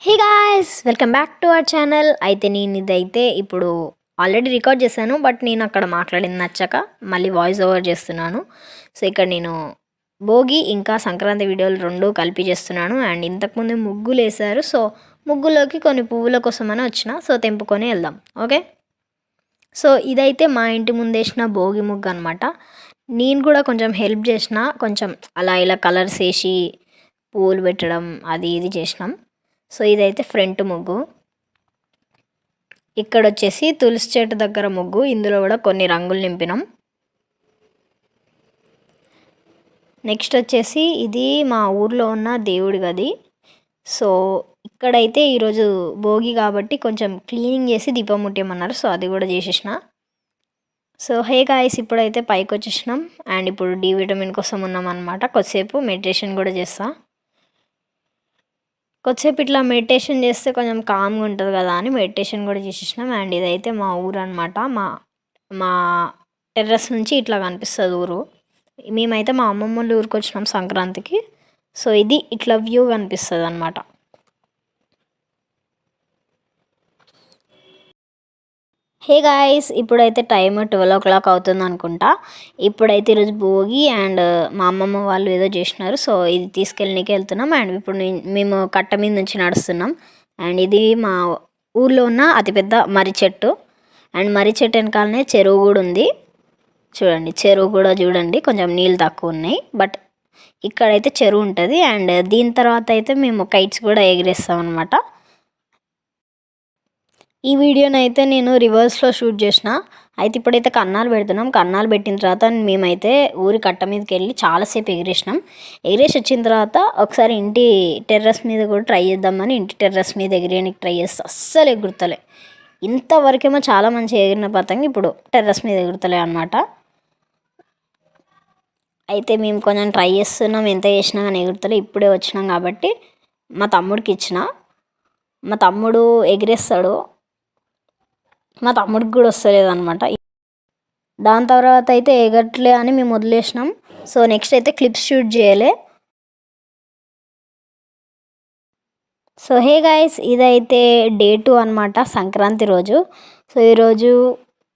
Hey guys, welcome back to our channel. అయితే నేను ఇదైతే ఇప్పుడు ఆల్రెడీ రికార్డ్ చేశాను, బట్ నేను అక్కడ మాట్లాడింది నచ్చక మళ్ళీ వాయిస్ ఓవర్ చేస్తున్నాను. సో ఇక్కడ నేను భోగి ఇంకా సంక్రాంతి వీడియోలు రెండు కలిపి చేస్తున్నాను. అండ్ ఇంతకుముందు ముగ్గులు వేశారు, సో ముగ్గులోకి కొన్ని పువ్వుల కోసమని వచ్చిన, సో తెంపుకొని వెళ్దాం. ఓకే, సో ఇదైతే మా ఇంటి ముందేసిన భోగి ముగ్గు అనమాట. నేను కూడా కొంచెం హెల్ప్ చేసిన, కొంచెం అలా ఇలా కలర్స్ వేసి పువ్వులు పెట్టడం అది ఇది చేసినాం. సో ఇదైతే ఫ్రంట్ ముగ్గు. ఇక్కడ వచ్చేసి తులసి చెట్టు దగ్గర ముగ్గు, ఇందులో కూడా కొన్ని రంగులు నింపినాం. నెక్స్ట్ వచ్చేసి ఇది మా ఊర్లో ఉన్న దేవుడి గది. సో ఇక్కడైతే ఈరోజు భోగి కాబట్టి కొంచెం క్లీనింగ్ చేసి దీపం ముట్టేయమన్నారు, సో అది కూడా చేసేసిన. సో హే గాయ్స్, ఇప్పుడైతే పైకి వచ్చేసినాం అండ్ ఇప్పుడు డి విటమిన్ కోసం ఉన్నాం అనమాట. కొద్దిసేపు మెడిటేషన్ కూడా చేస్తా. కొద్దిసేపు ఇట్లా మెడిటేషన్ చేస్తే కొంచెం కామ్గా ఉంటుంది కదా అని మెడిటేషన్ కూడా చేసేసినాం. అండ్ ఇదైతే మా ఊరు అనమాట. మా మా టెర్రస్ నుంచి ఇట్లా కనిపిస్తుంది ఊరు. మేమైతే మా అమ్మమ్మ వాళ్ళ ఊరికి వచ్చినాం సంక్రాంతికి. సో ఇది ఇట్లా వ్యూ కనిపిస్తుంది అనమాట. హే గాయ్స్, ఇప్పుడైతే టైం 12 o'clock అవుతుంది అనుకుంటా. ఇప్పుడైతే ఈరోజు భోగి అండ్ మా అమ్మమ్మ వాళ్ళు ఏదో చేసినారు, సో ఇది తీసుకెళ్ళడానికి వెళ్తున్నాం. అండ్ ఇప్పుడు మేము కట్ట మీద నుంచి నడుస్తున్నాం. అండ్ ఇది మా ఊర్లో ఉన్న అతిపెద్ద మర్రి చెట్టు. అండ్ మర్రి చెట్టు వెనకాలనే చెరువు కూడా ఉంది. చూడండి, చెరువు కూడా చూడండి, కొంచెం నీళ్ళు తక్కువ ఉన్నాయి, బట్ ఇక్కడైతే చెరువు ఉంటుంది. అండ్ దీని తర్వాత అయితే మేము కైట్స్ కూడా ఎగిరేస్తాం అనమాట. ఈ వీడియోని అయితే నేను రివర్స్లో షూట్ చేసిన. అయితే ఇప్పుడైతే కన్నాలు పెడుతున్నాం. కన్నాలు పెట్టిన తర్వాత మేమైతే ఊరి కట్ట మీదకి వెళ్ళి చాలాసేపు ఎగిరేసినాం. ఎగిరేసి వచ్చిన తర్వాత ఒకసారి ఇంటి టెర్రస్ మీద కూడా ట్రై చేద్దామని ఇంటి టెర్రస్ మీద ఎగిరేయడానికి ట్రై చేస్తే అస్సలు ఎగురుతలే. ఇంతవరకేమో చాలా మంచిగా ఎగిరిన పతంగా ఇప్పుడు టెర్రస్ మీద ఎగురుతలే అనమాట. అయితే మేము కొంచెం ట్రై చేస్తున్నాం, ఎంత చేసినా కానీ ఎగురుతలే. ఇప్పుడే వచ్చినాం కాబట్టి మా తమ్ముడికి ఇచ్చిన. మా తమ్ముడు ఎగిరేస్తాడు, మా తమ్ముడికి కూడా వస్తలేదు అనమాట. దాని తర్వాత అయితే ఎగట్లే అని మేము వదిలేసినాం. సో నెక్స్ట్ అయితే క్లిప్స్ షూట్ చేయాలి. సో హే గాయ్స్, ఇదైతే డే 2 అనమాట, సంక్రాంతి రోజు. సో ఈరోజు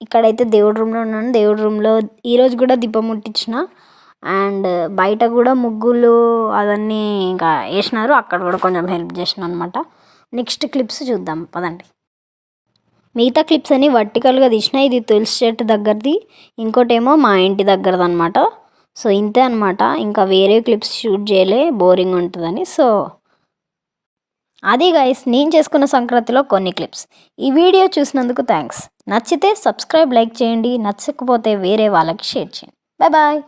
ఇక్కడైతే దేవుడి రూమ్లో ఉన్నాను. దేవుడి రూమ్లో ఈరోజు కూడా దీపం ముట్టించిన. అండ్ బయట కూడా ముగ్గులు అవన్నీ ఇంకా వేసినారు, అక్కడ కూడా కొంచెం హెల్ప్ చేసిన అనమాట. నెక్స్ట్ క్లిప్స్ చూద్దాం పదండి. మిగతా క్లిప్స్ అన్ని వర్టికల్గా తీసిన. ఇది తులసి చెట్టు దగ్గరది, ఇంకోటేమో మా ఇంటి దగ్గరది అనమాట. సో ఇంతే అనమాట, ఇంకా వేరే క్లిప్స్ షూట్ చేయలే, బోరింగ్ ఉంటుందని. సో అదే గైస్, నేను చేసుకున్న సంక్రాంతిలో కొన్ని క్లిప్స్. ఈ వీడియో చూసినందుకు థ్యాంక్స్. నచ్చితే సబ్స్క్రైబ్, లైక్ చేయండి. నచ్చకపోతే వేరే వాళ్ళకి షేర్ చేయండి. Bye bye.